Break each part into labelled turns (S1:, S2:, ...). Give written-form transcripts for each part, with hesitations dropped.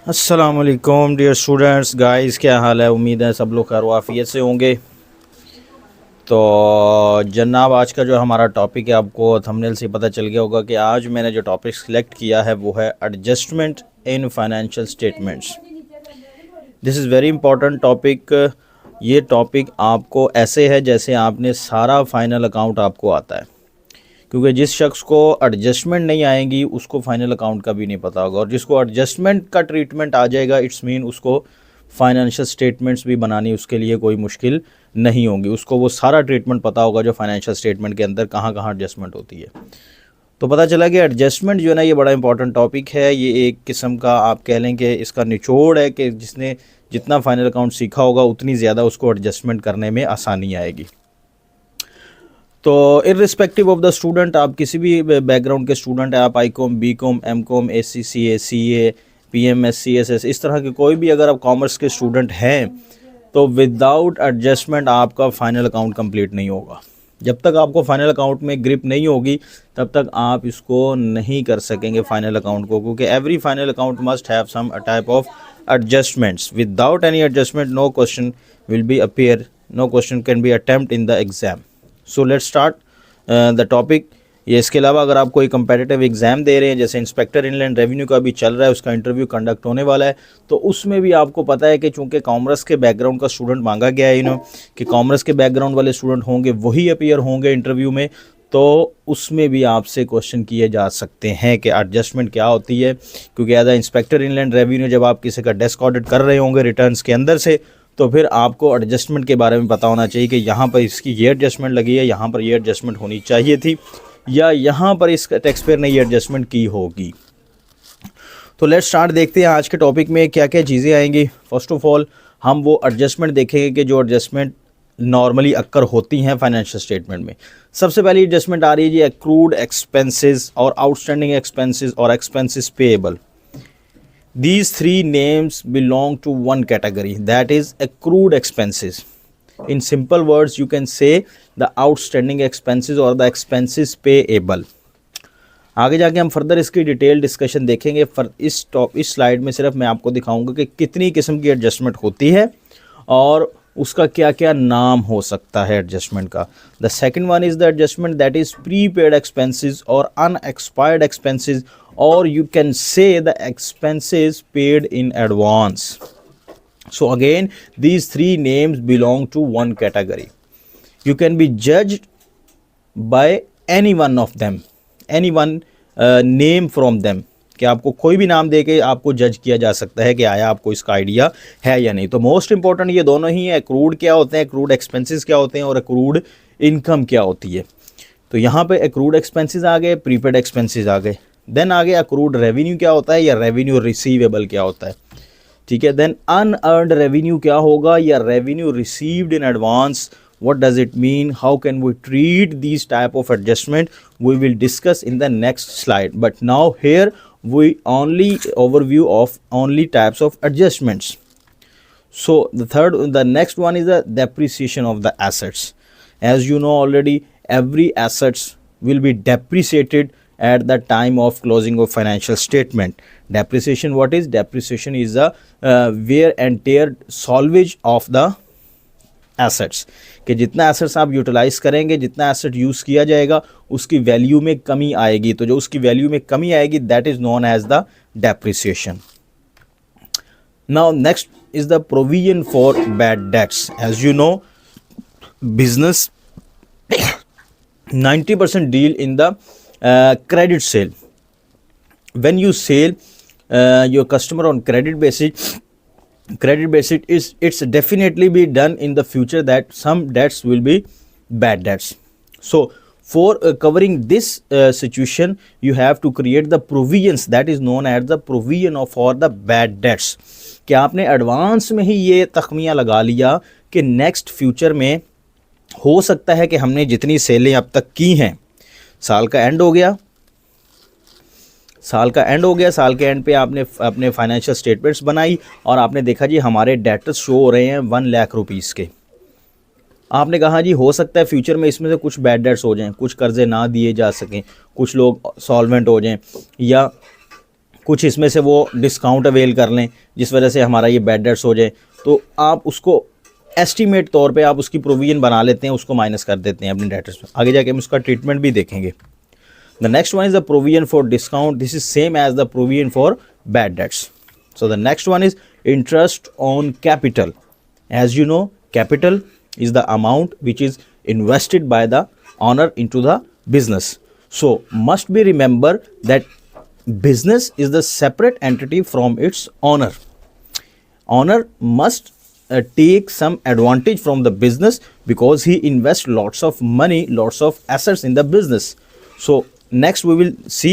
S1: अस्सलाम वालेकुम dear students guys, क्या हाल है। उम्मीद है सब लोग खैर से होंगे। तो जनाब, आज का जो हमारा टॉपिक है, आपको थंबनेल से पता चल गया होगा कि आज मैंने जो टॉपिक सिलेक्ट किया है वो है adjustment in financial statements. This is very important topic. ये टॉपिक आपको ऐसे है जैसे आपने सारा फाइनल अकाउंट आपको आता है, क्योंकि जिस शख्स को एडजस्टमेंट नहीं आएंगी उसको फाइनल अकाउंट का भी नहीं पता होगा, और जिसको एडजस्टमेंट का ट्रीटमेंट आ जाएगा इट्स मीन उसको फाइनेंशियल स्टेटमेंट्स भी बनानी उसके लिए कोई मुश्किल नहीं होगी। उसको वो सारा ट्रीटमेंट पता होगा जो फाइनेंशियल स्टेटमेंट के अंदर कहाँ कहाँ एडजस्टमेंट होती है। तो पता चला कि एडजस्टमेंट जो है ना, ये बड़ा इंपॉर्टेंट टॉपिक है। ये एक किस्म का आप कह लें कि इसका निचोड़ है कि जिसने जितना फाइनल अकाउंट सीखा होगा उतनी ज़्यादा उसको एडजस्टमेंट करने में आसानी आएगी। तो इर्रिस्पेक्टिव ऑफ द स्टूडेंट, आप किसी भी बैकग्राउंड के स्टूडेंट हैं, आप ICom, BCom, M.Com, एस.सी.सी.ए, CA, पी.एम.एस, CSS, इस तरह के कोई भी अगर आप कॉमर्स के स्टूडेंट हैं तो विदाउट एडजस्टमेंट आपका फाइनल अकाउंट कंप्लीट नहीं होगा। जब तक आपको फाइनल अकाउंट में ग्रिप नहीं होगी तब तक आप इसको नहीं कर सकेंगे फाइनल अकाउंट को, क्योंकि every final account must have some type of adjustments. Without any adjustment no question will be appear, no question can be attempt in the exam. So let's start the topic. ये इसके अलावा अगर आप कोई competitive exam दे रहे हैं, जैसे inspector inland revenue का भी चल रहा है, उसका इंटरव्यू कंडक्ट होने वाला है, तो उसमें भी आपको पता है कि चूंकि कॉमर्स के बैकग्राउंड का स्टूडेंट मांगा गया है कि कॉमर्स के बैकग्राउंड वाले स्टूडेंट होंगे वही अपीयर होंगे इंटरव्यू में, तो उसमें भी आपसे क्वेश्चन किए जा सकते हैं कि एडजस्टमेंट क्या होती है। क्योंकि as a inspector inland revenue जब आप किसी का डेस्क ऑडिट कर रहे होंगे रिटर्न्स के अंदर से, तो फिर आपको एडजस्टमेंट के बारे में पता होना चाहिए कि यहाँ पर इसकी ये एडजस्टमेंट लगी है, यहाँ पर ये एडजस्टमेंट होनी चाहिए थी, या यहाँ पर इस टैक्स पेयर ने ये एडजस्टमेंट की होगी। तो लेट्स स्टार्ट, देखते हैं आज के टॉपिक में क्या क्या चीज़ें आएंगी। फर्स्ट ऑफ ऑल हम वो एडजस्टमेंट देखेंगे कि जो एडजस्टमेंट नॉर्मली अक्कर होती हैं फाइनेंशियल स्टेटमेंट में। सबसे पहली एडजस्टमेंट आ रही है जी एक्रूड एक्सपेंसेस और आउटस्टैंडिंग एक्सपेंसेस और expenses payable. These three names belong to one category, that is accrued expenses. In simple words, you can say the outstanding expenses or the expenses payable. आगे जाके हम further इसकी detail discussion देखेंगे। इस slide में सिर्फ मैं आपको दिखाऊंगा कि कितनी किस्म की एडजस्टमेंट होती है और उसका क्या क्या नाम हो सकता है एडजस्टमेंट का। The second one is the adjustment that is prepaid expenses और unexpired expenses, or you can say the expenses paid in advance. So again, these three names belong to one category. You can be judged by any one of them, any one name from them, कि आपको कोई भी नाम दे के आपको जज किया जा सकता है कि आया आपको इसका आइडिया है या नहीं। तो मोस्ट इंपॉर्टेंट ये दोनों ही है, एक्रूड क्या होते हैं, एक्रूड एक्सपेंसेस क्या होते हैं और एक्रूड इनकम क्या होती है। तो यहाँ पे एक्रूड एक्सपेंसेस आ गए, प्रीपेड एक्सपेंसेस आ गए। देन आगे अक्रूड रेवेन्यू क्या होता है या रेवेन्यू रिसीवेबल क्या होता है, ठीक है। देन अनअर्न्ड रेवेन्यू क्या होगा या revenue received in advance, what does it mean, how can we treat this type of adjustment, we will discuss in the next slide. But now here we only overview of only types of adjustments. So the next one is the depreciation of the assets. As you know already, every assets will be depreciated at the time of closing of financial statement. Depreciation, what is depreciation? Is the wear and tear salvage of the assets, कि जितना assets आप utilise करेंगे, जितना asset use किया जाएगा उसकी value में कमी आएगी। तो जो उसकी वैल्यू में कमी आएगी that is known as the depreciation. Now next is the provision for bad debts. As you know, business 90% deal in the credit sale. When you sell your customer on credit basis is it's definitely be done in the future that some debts will be bad debts. So for covering this situation, you have to create the provisions that is known as the provision of for the bad debts. कि आपने advance में ही ये तखमिया लगा लिया कि next future में हो सकता है कि हमने जितनी सेलें अब तक की हैं, साल का एंड हो गया, साल के एंड पे आपने अपने फाइनेंशियल स्टेटमेंट्स बनाई और आपने देखा जी हमारे डेटर्स शो हो रहे हैं 1 लाख रुपीज़ के। आपने कहा जी हो सकता है फ्यूचर में इसमें से कुछ बैड डेट्स हो जाएं, कुछ कर्जे ना दिए जा सकें, कुछ लोग सॉल्वेंट हो जाएं, या कुछ इसमें से वो डिस्काउंट अवेल कर लें जिस वजह से हमारा ये बैड डेट्स हो जाए, तो आप उसको एस्टीमेट तौर पे आप उसकी प्रोविजन बना लेते हैं, उसको माइनस कर देते हैं अपने डेटर्स में। आगे जाके हम उसका ट्रीटमेंट भी देखेंगे। The next one is the provision for discount, this is same as the provision for bad debts. So the next one is interest on capital. As you know, capital is the amount which is invested by the owner into the business. So must be remember that business is the separate entity from its owner. Owner must take some advantage from the business because he invests lots of money, lots of assets in the business. So next we will see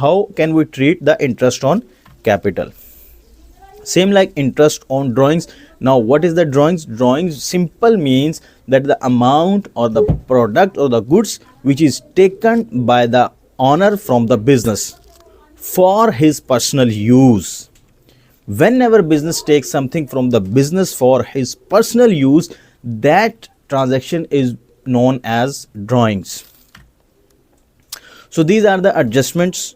S1: how can we treat the interest on capital. Same like interest on drawings. Now what is the drawings? Drawings simple means that the amount or the product or the goods which is taken by the owner from the business for his personal use. Whenever business takes something from the business for his personal use, that transaction is known as drawings. So these are the adjustments.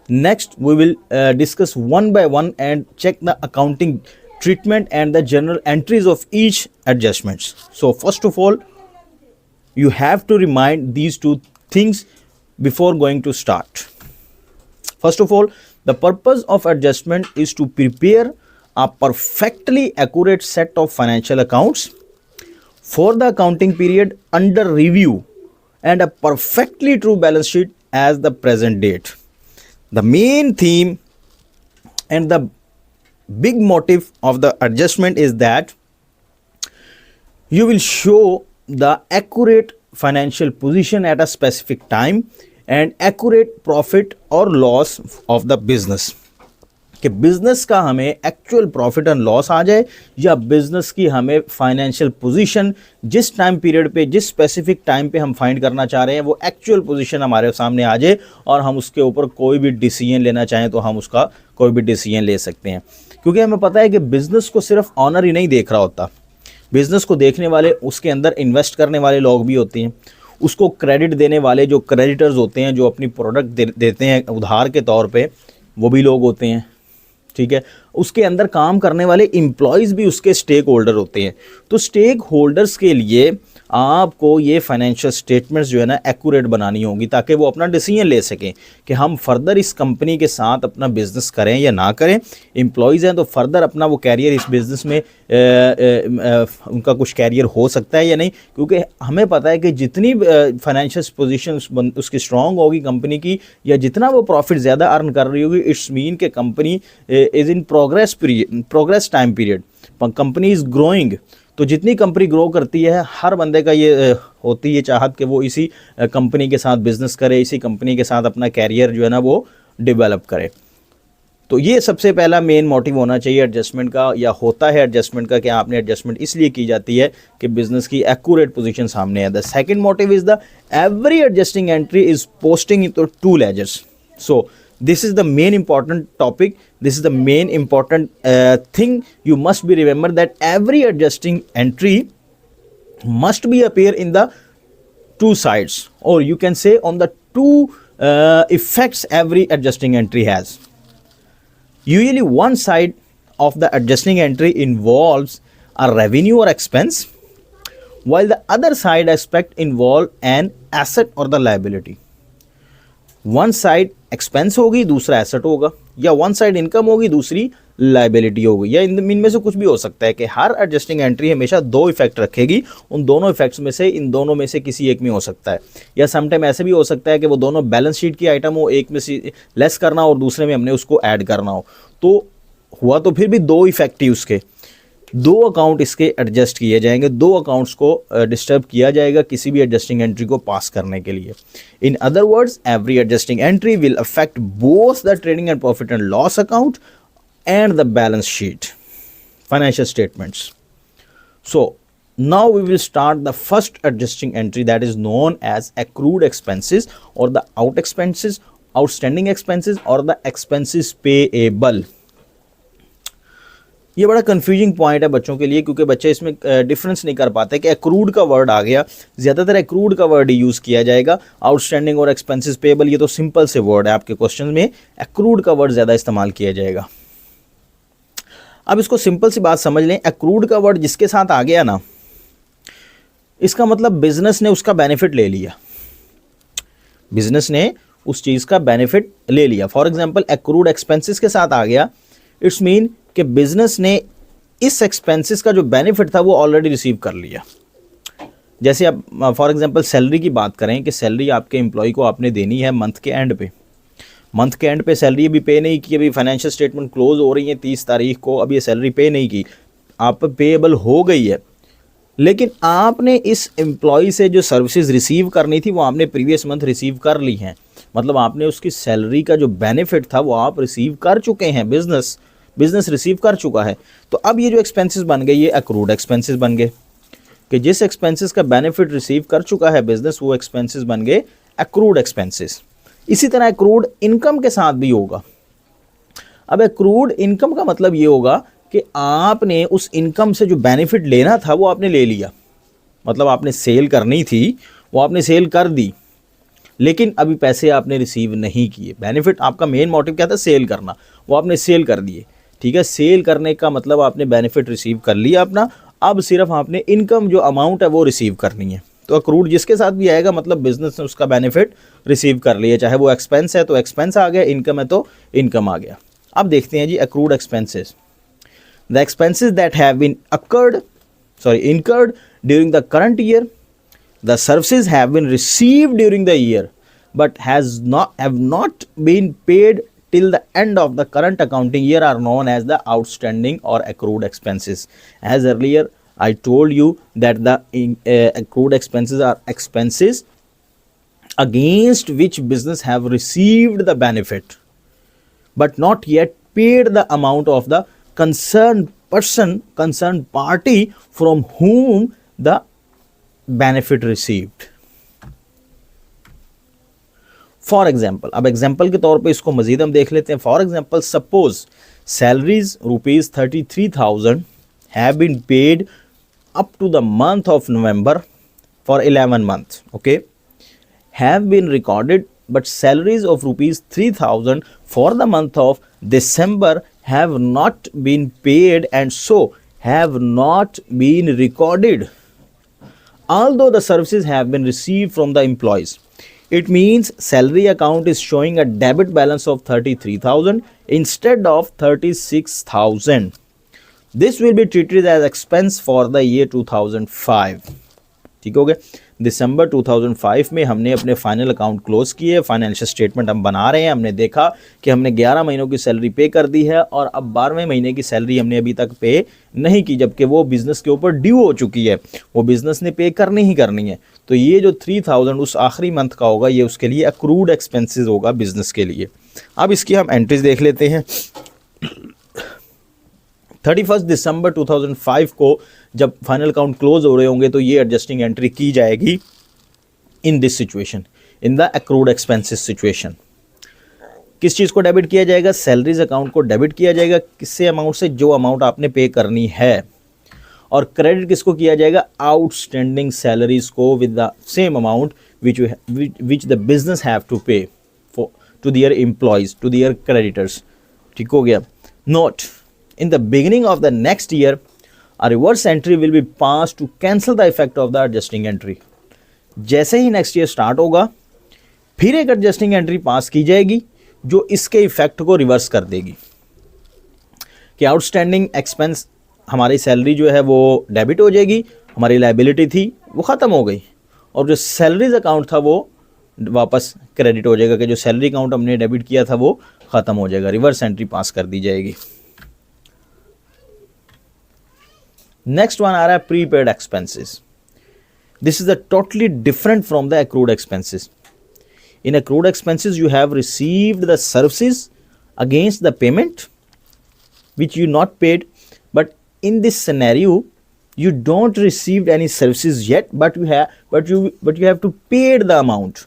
S1: Next we will discuss one by one and check the accounting treatment and the general entries of each adjustments. So first of all, you have to remind these two things before going to start. First of all, the purpose of adjustment is to prepare a perfectly accurate set of financial accounts for the accounting period under review and a perfectly true balance sheet as the present date. The main theme and the big motive of the adjustment is that you will show the accurate financial position at a specific time and accurate profit or loss of the business. कि business का हमें actual profit and loss आ जाए या business की हमें financial position जिस time period पे, जिस स्पेसिफिक टाइम पे हम फाइंड करना चाह रहे हैं, वो एक्चुअल पोजीशन हमारे सामने आ जाए और हम उसके ऊपर कोई भी डिसीजन लेना चाहें तो हम उसका कोई भी डिसीजन ले सकते हैं। क्योंकि हमें पता है कि बिजनेस को सिर्फ ऑनर ही नहीं देख रहा होता, बिजनेस को देखने वाले उसके अंदर इन्वेस्ट करने वाले लोग भी होते हैं, उसको क्रेडिट देने वाले जो क्रेडिटर्स होते हैं, जो अपनी प्रोडक्ट देते हैं उधार के तौर पे, वो भी लोग होते हैं। ठीक है, उसके अंदर काम करने वाले एम्प्लॉयज़ भी उसके स्टेक होल्डर होते हैं। तो स्टेक होल्डर्स के लिए आपको ये फाइनेंशियल स्टेटमेंट्स जो है ना एक्यूरेट बनानी होगी ताकि वो अपना डिसीजन ले सकें कि हम फर्दर इस कंपनी के साथ अपना बिज़नेस करें या ना करें। एम्प्लॉयज़ हैं तो फर्दर अपना वो कैरियर इस बिज़नेस में उनका कुछ कैरियर हो सकता है या नहीं, क्योंकि हमें पता है कि जितनी फाइनेंशियल पोजीशन उसकी स्ट्रॉन्ग होगी कंपनी की या जितना वो प्रॉफिट ज़्यादा अर्न कर रही होगी, इट्स मीन कि company is in progress time period, company is growing. तो जितनी कंपनी ग्रो करती है, हर बंदे का ये होती है चाहत कि वो इसी कंपनी के साथ बिजनेस करे, इसी कंपनी के साथ अपना कैरियर जो है ना वो डेवलप करे। तो ये सबसे पहला मेन मोटिव होना चाहिए एडजस्टमेंट का, या होता है एडजस्टमेंट का, कि आपने एडजस्टमेंट इसलिए की जाती है कि बिजनेस की एक्यूरेट पोजीशन सामने है। The second motive is the every adjusting entry is posting into ledgers. So this is the main important topic, this is the main important thing you must be remember, that every adjusting entry must be appear in the two sides, or you can say on the two effects every adjusting entry has. Usually one side of the adjusting entry involves a revenue or expense, while the other side aspect involve an asset or the liability. One side expense होगी, दूसरा asset होगा, या one side income होगी, दूसरी liability होगी, या इनमें से कुछ भी हो सकता है कि हर एडजस्टिंग एंट्री हमेशा दो इफेक्ट रखेगी। उन दोनों इफेक्ट्स में से इन दोनों में से किसी एक में हो सकता है, या समटाइम ऐसे भी हो सकता है कि वो दोनों बैलेंस शीट की आइटम हो, एक में से लेस करना और दूसरे में हमने उसको ऐड करना हो, तो हुआ तो फिर भी दो इफेक्ट ही उसके। दो अकाउंट इसके एडजस्ट किए जाएंगे, दो अकाउंट्स को डिस्टर्ब किया जाएगा किसी भी एडजस्टिंग एंट्री को पास करने के लिए। In other words, every adjusting entry will affect both the trading and profit and loss account and the balance sheet, financial statements. So now we will start the first adjusting entry, that is known as accrued expenses, or the outstanding expenses, or the expenses payable. ये बड़ा confusing point है बच्चों के लिए, क्योंकि बच्चे इसमें difference नहीं कर पाते कि एक्रूड का वर्ड आ गया, ज़्यादातर एक्रूड का वर्ड यूज़ किया जाएगा। आउटस्टैंडिंग और एक्सपेंसेस पेबल ये तो सिंपल से वर्ड है, आपके क्वेश्चन में एक्रूड का वर्ड ज़्यादा इस्तेमाल किया जाएगा। अब इसको सिंपल सी बात समझ लें, एक्रूड का वर्ड जिसके साथ आ गया ना, इसका मतलब बिजनेस ने उसका बेनिफिट ले लिया, बिजनेस ने उस चीज़ का बेनिफिट ले लिया। फॉर एग्जांपल एक्रूड एक्सपेंसेस के साथ आ गया, इट्स मीन कि बिजनेस ने इस एक्सपेंसेस का जो बेनिफिट था वो ऑलरेडी रिसीव कर लिया। जैसे आप फॉर एग्जांपल सैलरी की बात करें कि सैलरी आपके एम्प्लॉय को आपने देनी है मंथ के एंड पे, मंथ के एंड पे सैलरी अभी पे नहीं की, अभी फाइनेंशियल स्टेटमेंट क्लोज हो रही है 30 तारीख को, अब ये सैलरी पे नहीं की, आप पेएबल हो गई है, लेकिन आपने इस एम्प्लॉय से जो सर्विसेज रिसीव करनी थी वो आपने प्रीवियस मंथ रिसीव कर ली हैं, मतलब आपने उसकी सैलरी का जो बेनिफिट था वो आप रिसीव कर चुके हैं, बिजनेस रिसीव कर चुका है। तो अब ये जो एक्सपेंसेस बन गए ये एक्रूड एक्सपेंसेस बन गए, कि जिस एक्सपेंसेस का बेनिफिट रिसीव कर चुका है बिजनेस, वो एक्सपेंसेस बन गए एक्रूड एक्सपेंसेस। इसी तरह एक्रूड इनकम के साथ भी होगा। अब एक्रूड इनकम का मतलब ये होगा कि आपने उस इनकम से जो बेनिफिट लेना था वो आपने ले लिया, मतलब आपने सेल करनी थी वो आपने सेल कर दी, लेकिन अभी पैसे आपने रिसीव नहीं किए। बेनिफिट आपका मेन मोटिव क्या था, सेल करना, वो आपने सेल कर दिए, ठीक है। सेल करने का मतलब आपने बेनिफिट रिसीव कर लिया अपना, अब सिर्फ आपने इनकम जो अमाउंट है वो रिसीव करनी है। तो अक्रूड जिसके साथ भी आएगा मतलब बिजनेस ने उसका बेनिफिट रिसीव कर लिया, चाहे वो एक्सपेंस है तो एक्सपेंस आ गया, इनकम है तो इनकम आ गया। अब देखते हैं जी accrued expenses, the expenses that have been incurred during the current year, the services have been received during the year but have not been paid till the end of the current accounting year are known as the outstanding or accrued expenses. As earlier I told you that the accrued expenses are expenses against which business have received the benefit but not yet paid the amount of the concerned party from whom the benefit received. For example, अब example के तौर पे इसको मजीद हम देख लेते हैं। For example suppose salaries ₹33,000 have been paid up to the month of November for 11 months, okay, have been recorded, but salaries of ₹3,000 for the month of December have not been paid and so have not been recorded, although the services have been received from the employees. It means salary account is showing a debit balance of 33,000 instead of 36,000. This will be treated as expense for the year 2005. ठीक हो गया। दिसंबर 2005 में हमने अपने final account close किए, financial statement हम बना रहे हैं, हमने देखा कि हमने 11 महीनों की सैलरी पे कर दी है और अब 12वें महीने की सैलरी हमने अभी तक पे नहीं की, जबकि वो बिज़नेस के ऊपर ड्यू हो चुकी है, वो बिज़नेस ने पे करनी ही करनी है। तो ये जो 3,000 उस आखिरी मंथ का होगा, ये उसके लिए अक्रूड एक्सपेंसेस होगा बिज़नेस के लिए। अब इसकी हम एंट्रीज देख लेते हैं। 31 दिसंबर 2005 को जब फाइनल अकाउंट क्लोज हो रहे होंगे तो ये एडजस्टिंग एंट्री की जाएगी in this situation, in the accrued expenses situation. किस चीज़ को डेबिट किया जाएगा? सैलरीज अकाउंट को डेबिट किया जाएगा। किससे अमाउंट से? जो अमाउंट आपने पे करनी है। और क्रेडिट किसको किया जाएगा? आउटस्टैंडिंग सैलरीज को with the same amount which the business have to pay to their employees, to their creditors. ठीक हो गया। Note, in the beginning of the next year a reverse entry will be passed to cancel the effect of the adjusting entry. जैसे ही next year start होगा फिर एक adjusting entry पास की जाएगी जो इसके इफेक्ट को रिवर्स कर देगी कि आउटस्टैंडिंग एक्सपेंस, हमारी सैलरी जो है वो डेबिट हो जाएगी, हमारी लायबिलिटी थी वो ख़त्म हो गई, और जो सैलरीज अकाउंट था वो वापस क्रेडिट हो जाएगा कि जो सैलरी अकाउंट हमने डेबिट किया था वो ख़त्म हो जाएगा, रिवर्स एंट्री पास कर दी जाएगी। नेक्स्ट वन आ रहा है prepaid expenses. This is a totally different from the accrued expenses. In accrued expenses you have received the services against the payment which you not paid, but in this scenario you don't received any services yet, but you have to pay the amount.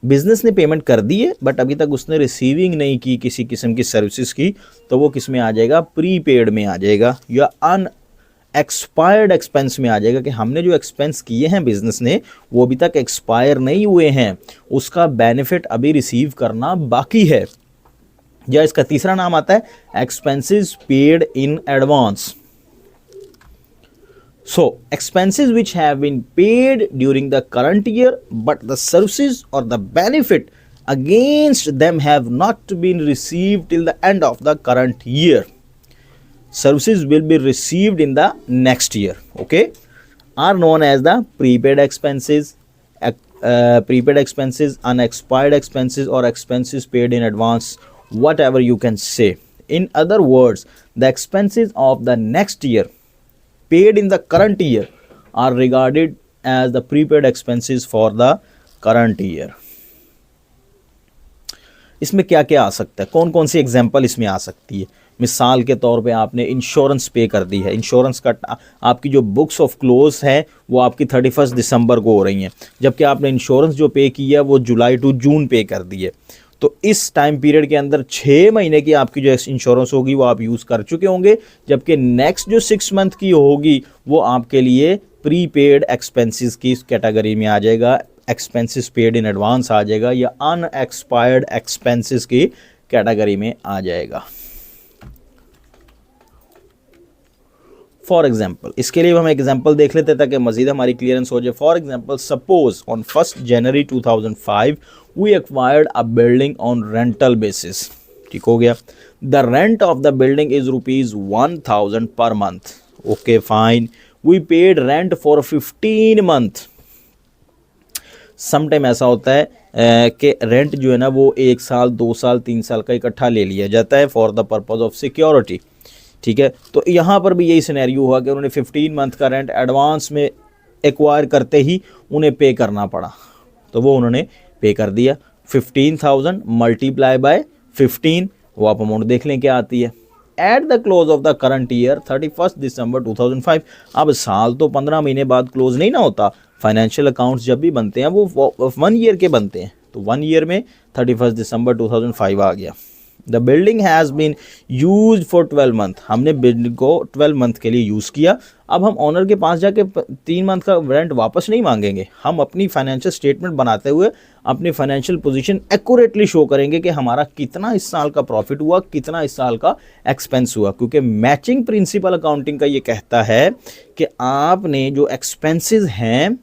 S1: Business ने payment कर दी है but अभी तक उसने receiving नहीं की किसी किस्म की सर्विसेज की, तो वो किस में आ जाएगा, प्रीपेड में आ जाएगा या अन एक्सपायर्ड एक्सपेंस में आ जाएगा कि हमने जो एक्सपेंस किए हैं बिजनेस ने वो अभी तक एक्सपायर नहीं हुए हैं, उसका बेनिफिट अभी रिसीव करना बाकी है। या इसका तीसरा नाम आता है expenses paid in advance. So expenses which have been paid during the current year but the services or the benefit against them have not been received till the end of the current year. Services will be received in the next year, okay, are known as the prepaid expenses, unexpired expenses or expenses paid in advance, whatever you can say. In other words, the expenses of the next year paid in the current year are regarded as the prepaid expenses for the current year. इसमें क्या क्या आ सकता है, कौन कौन सी example इसमें आ सकती है। मिसाल के तौर पे आपने इंश्योरेंस पे कर दी है, इंश्योरेंस का आपकी जो बुक्स ऑफ क्लोज है वो आपकी 31 दिसंबर को हो रही हैं, जबकि आपने इंश्योरेंस जो पे की है वो जुलाई टू जून पे कर दी है। तो इस टाइम पीरियड के अंदर 6 महीने की आपकी जो इंश्योरेंस होगी वो आप यूज़ कर चुके होंगे, जबकि नेक्स्ट जो 6 मंथ की होगी वो आपके लिए प्रीपेड एक्सपेंसेस की कैटेगरी में आ जाएगा, एक्सपेंसेस पेड इन एडवांस आ जाएगा या अनएक्सपायर्ड एक्सपेंसेस की कैटेगरी में आ जाएगा। फॉर एग्जाम्पल, इसके लिए हम एग्जाम्पल देख लेते हैं ताकि मजीद हमारी क्लियरेंस हो जाए। For example, suppose on 1 January 2005 we acquired a building on rental basis. ठीक हो गया। The rent of the building is ₹1000 per month. Okay fine, we paid rent for 15 month. Sometime ऐसा होता है कि रेंट जो है ना वो 1 साल 2 साल 3 साल का इकट्ठा ले लिया जाता है for the purpose of security. ठीक है, तो यहाँ पर भी यही सिनेरियो हुआ कि उन्होंने 15 मंथ का रेंट एडवांस में एक्वायर करते ही उन्हें पे करना पड़ा, तो वो उन्होंने पे कर दिया। 15,000 मल्टीप्लाई बाय 15, वो आप अमाउंट देख लें क्या आती है। At the close of the current year 31 दिसंबर 2005। अब साल तो 15 महीने बाद क्लोज नहीं ना होता, फाइनेंशियल अकाउंट्स जब भी बनते हैं वो 1 ईयर के बनते हैं, तो 1 ईयर में 31 दिसंबर 2005 आ गया। The building has been use for 12 month. हमने बिल्डिंग को 12 मंथ के लिए यूज़ किया। अब हम ऑनर के पास जाके 3 मंथ का रेंट वापस नहीं मांगेंगे, हम अपनी फाइनेंशियल स्टेटमेंट बनाते हुए अपनी फाइनेंशियल पोजीशन एक्यूरेटली शो करेंगे कि हमारा कितना इस साल का प्रॉफिट हुआ, कितना इस साल का एक्सपेंस हुआ, क्योंकि मैचिंग प्रिंसिपल अकाउंटिंग का ये कहता है कि आपने जो एक्सपेंसेस हैं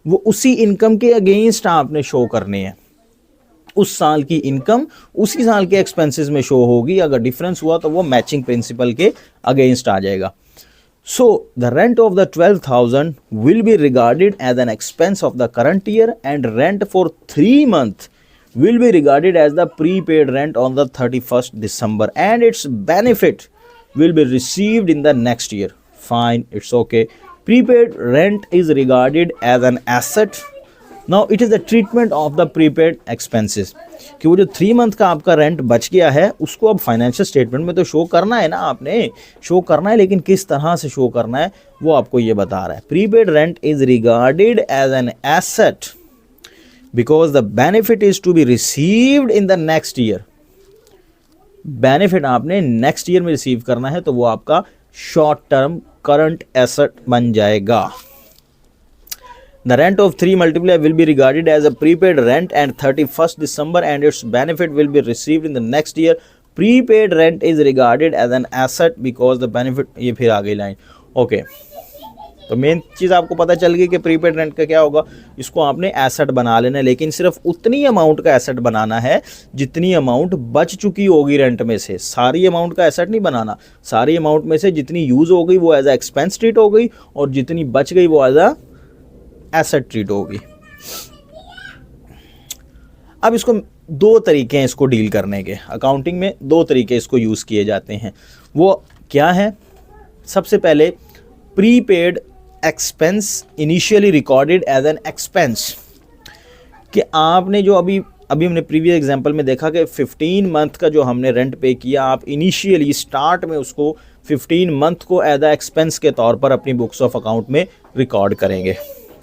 S1: वो उसी इनकम के अगेंस्ट आपने शो करने हैं। उस साल की इनकम उसी साल के एक्सपेंसेस में शो होगी, अगर डिफरेंस हुआ तो वो मैचिंग प्रिंसिपल के अगेंस्ट आ जाएगा। So the rent of the 12,000 will be regarded as an expense of the current year and rent for 3 month will be regarded as the prepaid rent on the 31st December and its benefit will be received in the next year. Fine, it's okay. Prepaid rent is regarded as an asset. Now it is the treatment of the prepaid expenses कि वो जो 3 month का आपका rent बच गया है उसको अब फाइनेंशियल स्टेटमेंट में तो शो करना है ना, आपने शो करना है, लेकिन किस तरह से शो करना है वो आपको ये बता रहा है। Prepaid rent is regarded as an asset because the benefit is to be received in the next year. Benefit आपने नेक्स्ट ईयर में रिसीव करना है, तो वो आपका शॉर्ट टर्म करंट एसेट बन जाएगा। The rent of 3 multiply will be regarded as a prepaid rent and 31st December and its benefit will be received in the next year. Prepaid rent is regarded as an asset because the benefit, ये फिर आ गई line. Okay, तो main चीज़ आपको पता चल गई कि prepaid rent का क्या होगा, इसको आपने एसेट बना लेना है, लेकिन सिर्फ उतनी अमाउंट का एसेट बनाना है जितनी अमाउंट बच चुकी होगी रेंट में से। सारी अमाउंट का एसेट नहीं बनाना, सारी अमाउंट में से जितनी यूज़ हो गई वो एज अ एक्सपेंस ट्रीट हो गई और जितनी बच गई वो एज अ एसेट ट्रीट होगी। अब इसको 2 तरीके हैं इसको डील करने के, अकाउंटिंग में 2 तरीके इसको यूज़ किए जाते हैं। वो क्या है? सबसे पहले prepaid expense initially recorded as an expense, कि आपने जो अभी हमने प्रीवियस एग्जांपल में देखा कि 15 मंथ का जो हमने रेंट पे किया, आप इनिशियली स्टार्ट में उसको 15 मंथ को एज अ एक्सपेंस के तौर पर अपनी बुक्स ऑफ अकाउंट में रिकॉर्ड करेंगे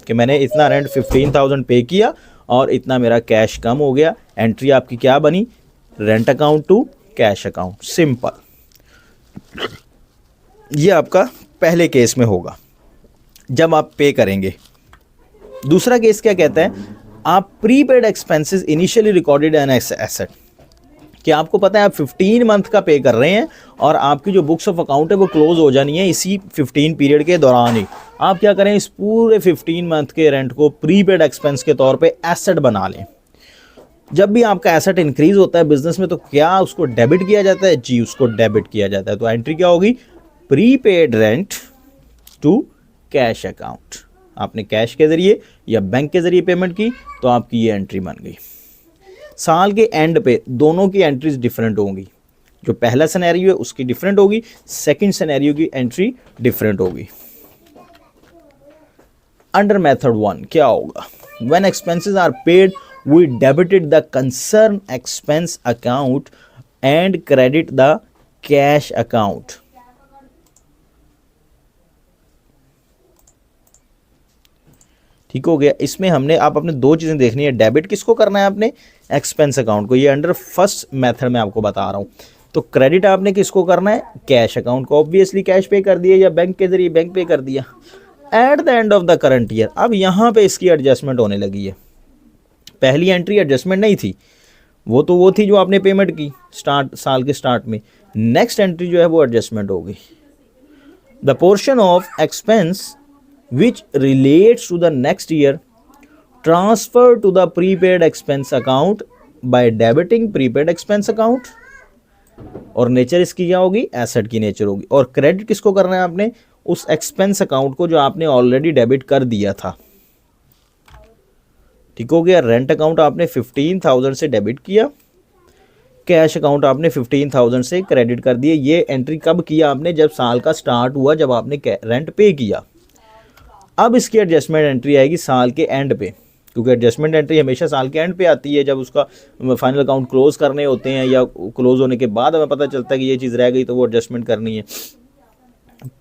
S1: कि मैंने इतना रेंट 15,000 पे किया और इतना मेरा कैश कम हो गया। एंट्री आपकी क्या बनी, rent account to cash account, simple. ये आपका पहले केस में होगा जब आप पे करेंगे। दूसरा केस क्या कहता है, आप prepaid expenses initially recorded an asset, कि आपको पता है आप 15 मंथ का पे कर रहे हैं और आपकी जो बुक्स ऑफ अकाउंट है वो क्लोज हो जानी है इसी 15 पीरियड के दौरान ही। आप क्या करें, इस पूरे 15 मंथ के रेंट को प्रीपेड एक्सपेंस के तौर पे एसेट बना लें। जब भी आपका एसेट इंक्रीज होता है बिजनेस में तो क्या उसको डेबिट किया जाता है, जी उसको डेबिट किया जाता है। तो एंट्री क्या होगी, prepaid rent to cash account. आपने कैश के जरिए या बैंक के जरिए पेमेंट की तो आपकी ये एंट्री बन गई। साल के एंड पे दोनों की एंट्रीज डिफरेंट होंगी, जो पहला सिनेरियो है उसकी डिफरेंट होगी, सेकंड सिनेरियो की एंट्री डिफरेंट होगी। अंडर मेथड 1 क्या होगा, when expenses are paid we debited the concern expense account and credit the cash account. ठीक हो गया। इसमें हमने आप अपने दो चीज़ें देखनी है, डेबिट किसको करना है आपने, एक्सपेंस अकाउंट को, ये अंडर फर्स्ट मेथड में आपको बता रहा हूँ। तो क्रेडिट आपने किसको करना है, कैश अकाउंट को। ऑब्वियसली कैश पे कर दिया या बैंक के जरिए बैंक पे कर दिया। At the end of the current year, अब यहाँ पे इसकी एडजस्टमेंट होने लगी है। पहली एंट्री एडजस्टमेंट नहीं थी, वो थी जो आपने पेमेंट की साल के स्टार्ट में। नेक्स्ट एंट्री जो है वो एडजस्टमेंट होगी। The portion of expense which relates to the next year transfer to the prepaid expense account by debiting prepaid expense account। और नेचर इसकी क्या होगी, एसेट की नेचर होगी। और क्रेडिट किसको करना है आपने, उस एक्सपेंस अकाउंट को जो आपने ऑलरेडी डेबिट कर दिया था। ठीक हो गया। रेंट अकाउंट आपने 15,000 से डेबिट किया, कैश अकाउंट आपने 15,000 से क्रेडिट कर दिए। ये एंट्री कब किया आपने, जब साल का स्टार्ट हुआ, जब आपने रेंट पे किया। अब इसकी एडजस्टमेंट एंट्री आएगी साल के एंड पे, क्योंकि एडजस्टमेंट एंट्री हमेशा साल के एंड पे आती है, जब उसका फाइनल अकाउंट क्लोज करने होते हैं या क्लोज होने के बाद हमें पता चलता है कि ये चीज़ रह गई तो वो एडजस्टमेंट करनी है।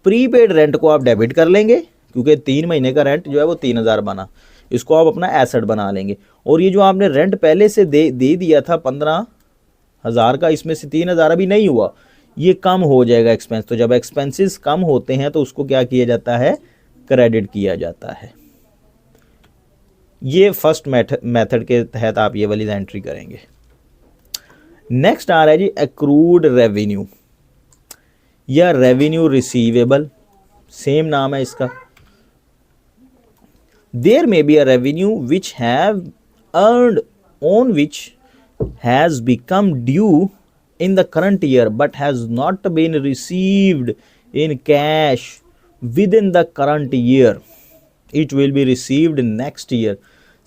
S1: प्रीपेड रेंट को आप डेबिट कर लेंगे, क्योंकि 3 महीने का रेंट जो है वो 3,000 बना, इसको आप अपना एसेट बना लेंगे। और ये जो आपने रेंट पहले से दे दिया था 15,000 का, इसमें से 3,000 अभी नहीं हुआ, ये कम हो जाएगा एक्सपेंस। तो जब एक्सपेंसेस कम होते हैं तो उसको क्या किया जाता है, क्रेडिट किया जाता है। ये फर्स्ट मेथड के तहत आप ये वाली एंट्री करेंगे। नेक्स्ट आ रहा है जी एक्रूड रेवेन्यू या रेवेन्यू रिसीवेबल, सेम नाम है इसका। There may be a revenue which have earned on which has become due in the current year but has not been received in cash within the current year. It will be received next year.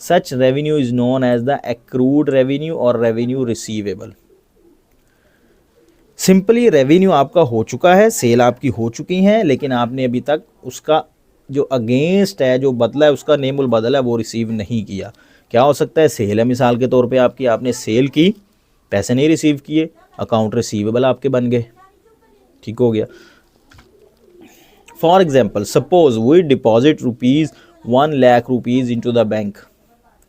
S1: Such revenue is known as the accrued revenue or revenue receivable. Simply revenue आपका हो चुका है, cell आपकी हो चुकी हैं, लेकिन आपने अभी तक उसका जो अगेंस्ट है, जो बदला है, उसका नेमुल बदला है, वो रिसीव नहीं किया। क्या हो सकता है, सेल है मिसाल के तौर पे आपकी, आपने सेल की, पैसे नहीं रिसीव किए, अकाउंट रिसीवेबल आपके बन गए। ठीक हो गया। For example, suppose we deposit ₹1 lakh into the bank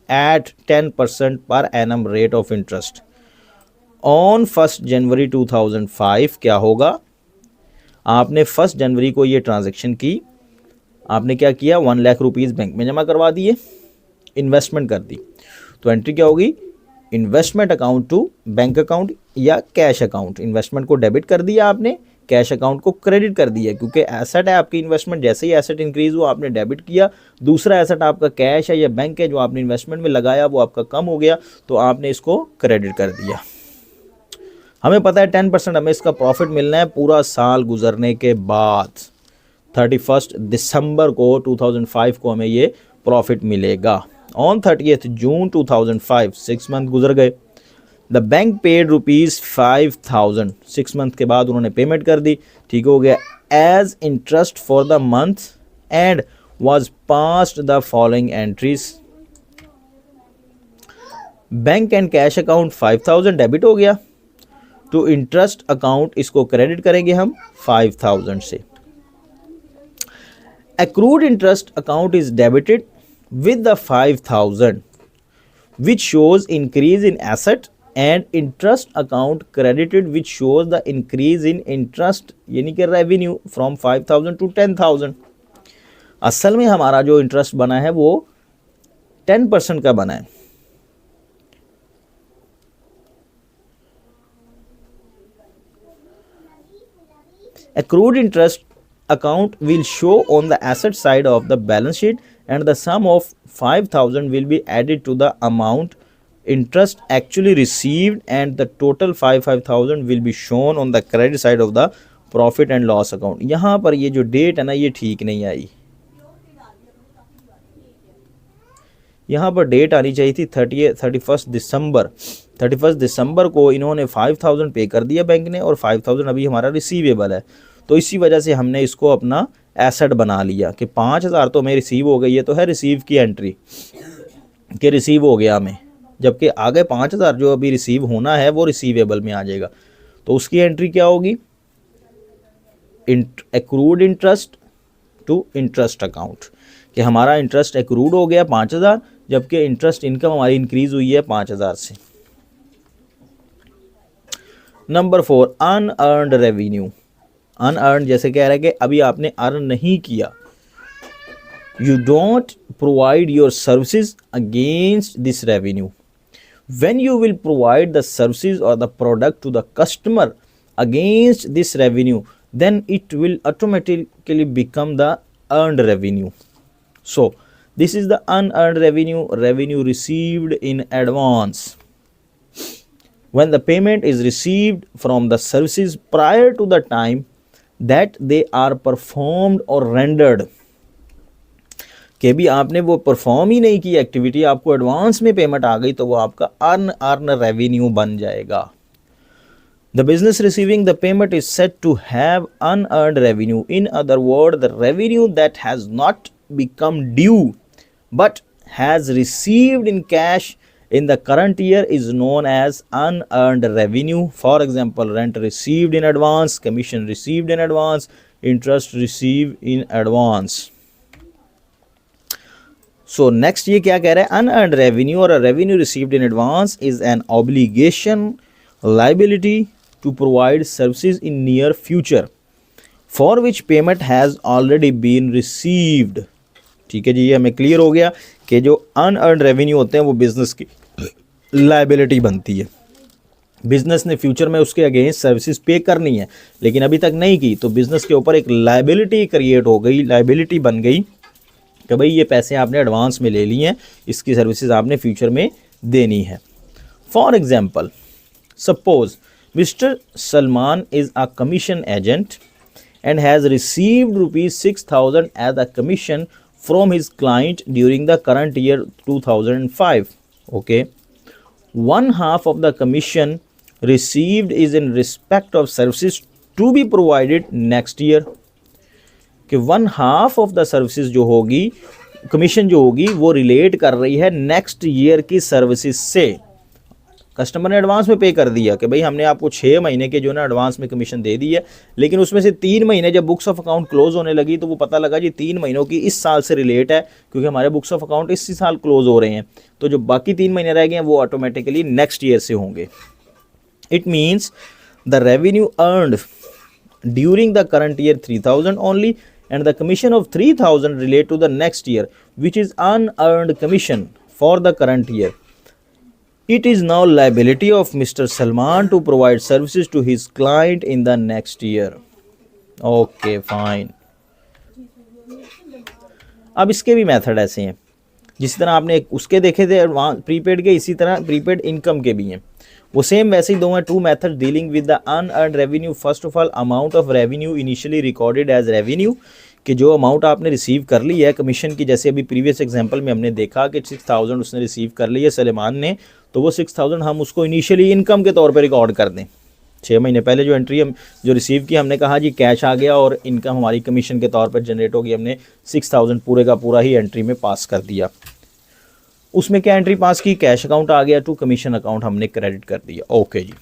S1: at 10% per annum rate of interest on 1st January 2005। क्या होगा, आपने 1 जनवरी को ये ट्रांजैक्शन की, आपने क्या किया, 1 लाख रुपीज़ बैंक में जमा करवा दिए, इन्वेस्टमेंट कर दी। तो एंट्री क्या होगी, investment account to bank account या कैश अकाउंट। इन्वेस्टमेंट को डेबिट कर दिया आपने, कैश अकाउंट को क्रेडिट कर दिया, क्योंकि एसेट है आपकी इन्वेस्टमेंट। जैसे ही एसेट इंक्रीज हुआ आपने डेबिट किया, दूसरा एसेट आपका कैश है या बैंक है जो आपने इन्वेस्टमेंट में लगाया, वो आपका कम हो गया, तो आपने इसको क्रेडिट कर दिया। हमें पता है 10% हमें इसका प्रॉफिट मिलना है पूरा साल गुजरने के बाद। 31 दिसंबर को 2005 को हमें ये प्रॉफिट मिलेगा। ऑन 30 जून 2005 6 मंथ गुजर गए। द बैंक पेड ₹5,000, 6 मंथ के बाद उन्होंने पेमेंट कर दी। ठीक हो गया। As interest for the month end was passed the following entries. Bank and cash account 5,000 debit हो गया, टू इंटरेस्ट अकाउंट इसको क्रेडिट करेंगे हम 5,000 से। accrued interest account is debited with the 5,000 which shows increase in asset and interest account credited which shows the increase in interest यानी कि revenue from 5,000 to 10,000। असल में हमारा जो इंटरेस्ट बना है वो 10% का बना है। Accrued interest account will show on the asset side of the balance sheet and the sum of 5,000 will be added to the amount interest actually received and the total 5,000 will be shown on the credit side of the profit and loss account। यहाँ पर ये जो date है ना ये ठीक नहीं आई, यहाँ पर डेट आनी चाहिए थी 31 दिसंबर। 31 दिसंबर को इन्होंने 5,000 पे कर दिया बैंक ने और 5,000 अभी हमारा रिसीवेबल है, तो इसी वजह से हमने इसको अपना एसेट बना लिया कि 5,000 तो हमें रिसीव हो गई है, तो है रिसीव की एंट्री कि रिसीव हो गया हमें, जबकि आगे 5,000 जो अभी रिसीव होना है वो रिसीवेबल में आ जाएगा। तो उसकी एंट्री क्या होगी, accrued interest to interest account, कि हमारा इंटरेस्ट एक्रूड हो गया 5,000 जबकि इंटरेस्ट इनकम हमारी इंक्रीज हुई है 5,000 से। Number 4 unearned revenue. अनअर्न्ड जैसे कह रहा है कि अभी आपने अर्न नहीं किया, you don't provide your services against this revenue. When you will provide the services और the product to the customer against this revenue then it will automatically become the earned revenue. So this is the unearned revenue, revenue received in advance. When the payment is received from the services prior to the time that they are performed or rendered, कि भी आपने वो perform ही नहीं की activity, आपको advance में payment आ गई, तो वो आपका अनअर्न रेवेन्यू बन जाएगा। The business receiving the payment is said to have unearned revenue. In other words, the revenue that has not become due but has received in cash in the current year is known as unearned revenue. For example, rent received in advance, commission received in advance, interest received in advance. So next ये क्या कह रहा है, unearned revenue or a revenue received in advance is an obligation, liability to provide services in near future for which payment has already been received। ठीक है जी, ये हमें clear हो गया कि जो अनअर्न्ड रेवेन्यू होते हैं वो बिजनेस की लाइबिलिटी बनती है। बिजनेस ने फ्यूचर में उसके अगेंस्ट सर्विसेज पे करनी है लेकिन अभी तक नहीं की, तो बिजनेस के ऊपर एक लाइबिलिटी क्रिएट हो गई, लाइबिलिटी बन गई कि भाई ये पैसे आपने एडवांस में ले लिए हैं, इसकी सर्विसेज आपने फ्यूचर में देनी है। For example, suppose Mr. Salman is a commission agent and has received rupees 6,000 as a commission from his client during the current year 2005. Okay. One half of the commission received is in respect of services to be provided next year. कि one half of the services जो होगी, commission जो होगी वो relate कर रही है next year की सर्विसेज से। कस्टमर ने एडवांस में पे कर दिया कि भाई हमने आपको 6 महीने के जो ना एडवांस में कमीशन दे दी है, लेकिन उसमें से 3 महीने जब बुक्स ऑफ अकाउंट क्लोज होने लगी तो वो पता लगा जी 3 महीनों की इस साल से रिलेट है, क्योंकि हमारे बुक्स ऑफ अकाउंट इसी साल क्लोज हो रहे हैं, तो जो बाकी 3 महीने रह गए हैं वो ऑटोमेटिकली नेक्स्ट ईयर से होंगे। It means the revenue earned during the current year 3,000 only and the commission of 3,000 relate to the next year, which is unearned commission for the current year. It is now liability of Mr. Salman to provide services to his client in the next year. Okay, fine. अब इसके भी method ऐसे हैं, जिस तरह आपने उसके देखे थे प्रीपेड के, इसी तरह प्रीपेड इनकम के भी हैं। वो सेम वैसे ही दो हैं, 2 method dealing with the unearned revenue. First of all, amount of revenue initially recorded as revenue, कि जो अमाउंट आपने रिसीव कर ली है कमीशन की, जैसे अभी प्रीवियस एग्जांपल में हमने देखा कि 6,000 उसने रिसीव कर ली है सलेमान ने, तो वो 6,000 हम उसको इनिशियली इनकम के तौर पे रिकॉर्ड कर दें। 6 महीने पहले जो एंट्री हम जो रिसीव की, हमने कहा जी कैश आ गया और इनकम हमारी कमीशन के तौर पर जनरेट होगी, हमने 6,000 पूरे का पूरा ही एंट्री में पास कर दिया। उसमें क्या एंट्री पास की, कैश अकाउंट आ गया टू कमीशन अकाउंट हमने क्रेडिट कर दिया। ओके जी,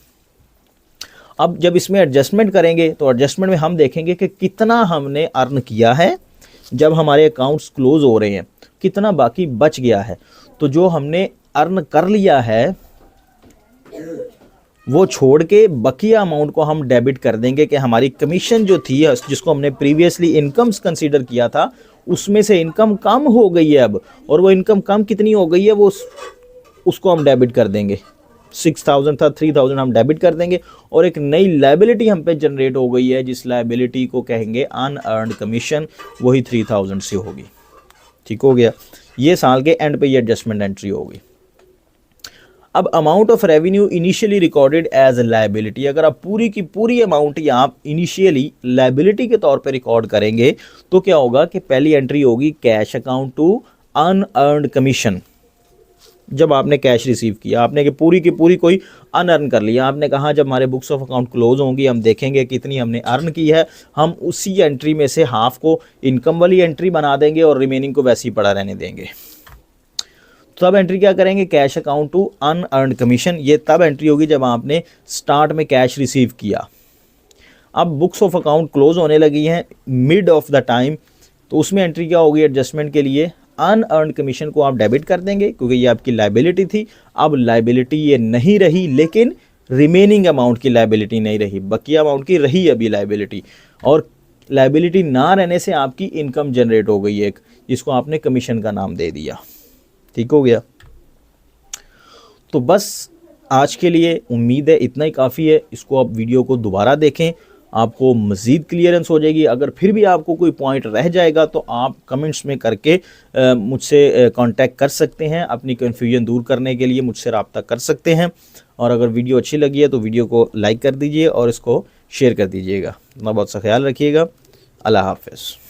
S1: अब जब इसमें एडजस्टमेंट करेंगे तो एडजस्टमेंट में हम देखेंगे कि कितना हमने अर्न किया है जब हमारे अकाउंट्स क्लोज हो रहे हैं, कितना बाकी बच गया है। तो जो हमने अर्न कर लिया है वो छोड़ के बकिया अमाउंट को हम डेबिट कर देंगे कि हमारी कमीशन जो थी जिसको हमने प्रीवियसली इनकम्स कंसीडर किया था उसमें से इनकम कम हो गई है अब, और वो इनकम कम कितनी हो गई है वो उसको हम डेबिट कर देंगे। 6,000 था, 3,000 हम डेबिट कर देंगे और एक नई लायबिलिटी हम पे जनरेट हो गई है जिस लायबिलिटी को कहेंगे अनअर्न्ड कमीशन, वही 3,000 से होगी। ठीक हो गया, ये साल के एंड पे ये एडजस्टमेंट एंट्री होगी। अब amount of revenue initially recorded as liability, अगर आप पूरी की पूरी अमाउंट यहाँ इनिशियली लायबिलिटी के तौर पे रिकॉर्ड करेंगे तो क्या होगा कि पहली एंट्री होगी cash account to unearned commission. जब आपने कैश रिसीव किया, आपने कि पूरी की पूरी कोई अनअर्न कर लिया, आपने कहा जब हमारे बुक्स ऑफ अकाउंट क्लोज होंगी हम देखेंगे कितनी हमने अर्न की है, हम उसी एंट्री में से हाफ को इनकम वाली एंट्री बना देंगे और रिमेनिंग को वैसे ही पड़ा रहने देंगे। तब एंट्री क्या करेंगे, cash account to unearned commission. ये तब एंट्री होगी जब आपने स्टार्ट में कैश रिसीव किया। अब बुक्स ऑफ अकाउंट क्लोज होने लगी हैं मिड ऑफ द टाइम, तो उसमें एंट्री क्या होगी एडजस्टमेंट के लिए, अनअर्न्ड कमीशन को आप डेबिट कर देंगे क्योंकि ये आपकी लायबिलिटी थी। अब लायबिलिटी ये नहीं रही, लेकिन रिमेनिंग अमाउंट की लायबिलिटी नहीं रही, बकिया अमाउंट की रही अभी लायबिलिटी, और लायबिलिटी ना रहने से आपकी इनकम जनरेट हो गई एक, जिसको आपने कमीशन का नाम दे दिया। ठीक हो गया, तो बस आज के लिए उम्मीद है इतना ही काफ़ी है। इसको आप वीडियो को दोबारा देखें, आपको मज़ीद क्लियरेंस हो जाएगी। अगर फिर भी आपको कोई पॉइंट रह जाएगा तो आप कमेंट्स में करके मुझसे कांटेक्ट कर सकते हैं, अपनी कन्फ्यूजन दूर करने के लिए मुझसे रब्ता कर सकते हैं। और अगर वीडियो अच्छी लगी है तो वीडियो को लाइक कर दीजिए और इसको शेयर कर दीजिएगा। अपना बहुत सा ख्याल रखिएगा। अल्लाह हाफ़िज़।